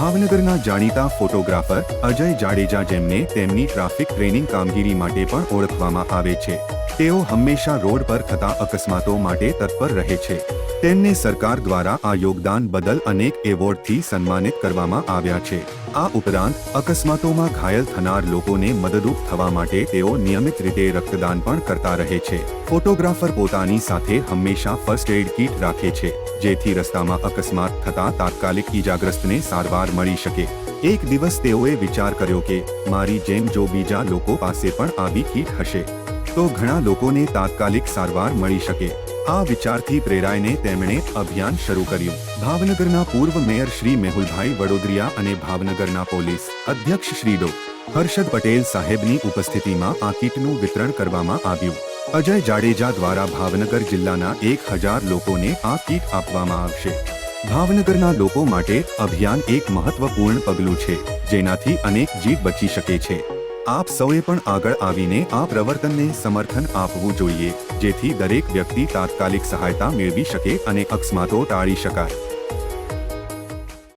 ભાવનગરના જાણીતા ફોટોગ્રાફર અજય જાડેજા, જેમને તેમની ટ્રાફિક ટ્રેનિંગ કામગીરી માટે પણ ઓળખવામાં આવે છે, તેઓ હંમેશા રોડ પર થતા અકસ્માતો માટે તત્પર રહે છે. તેમને સરકાર દ્વારા આ યોગદાન બદલ અનેક એવોર્ડથી સન્માનિત કરવામાં આવ્યા છે. આ ઉપરાંત અકસ્માતોમાં ઘાયલ થનાર લોકોને મદદરૂપ થવા માટે તેઓ નિયમિત રીતે રક્તદાન પણ કરતા રહે છે. ફોટોગ્રાફર પોતાની સાથે હંમેશા ફર્સ્ટ એડ કીટ રાખે છે, જેથી રસ્તામાં અકસ્માત થતા તાત્કાલિક ઈજાગ્રસ્તને સારવાર મળી શકે. એક દિવસ તેઓએ વિચાર કર્યો કે મારી જેમ જો બીજા લોકો પાસે પણ આવી કીટ હશે તો ઘણા લોકોને તાત્કાલિક સારવાર મળી શકે. આ વિચારથી પ્રેરાઈને તેમણે અભિયાન શરૂ કર્યું. ભાવનગરના પૂર્વ મેયર શ્રી મેહુલભાઈ વડોદરિયા અને ભાવનગરના પોલીસ અધ્યક્ષ શ્રી ડો. હર્ષદ પટેલ સાહેબની ઉપસ્થિતિમાં આ કીટનું વિતરણ કરવામાં આવ્યું. અજય જાડેજા દ્વારા ભાવનગર જિલ્લાના 1000 લોકોને આ કીટ આપવામાં આવશે. ભાવનગરના લોકો માટે અભિયાન એક મહત્વપૂર્ણ પગલું છે, જેનાથી અનેક જીવ બચી શકે છે. આપ સૌએ પણ આગળ આવીને આ પ્રવર્તનને સમર્થન આપવું જોઈએ, જેથી દરેક વ્યક્તિ તાત્કાલિક સહાયતા મેળવી શકે અને અકસ્માતો ટાળી શકાય.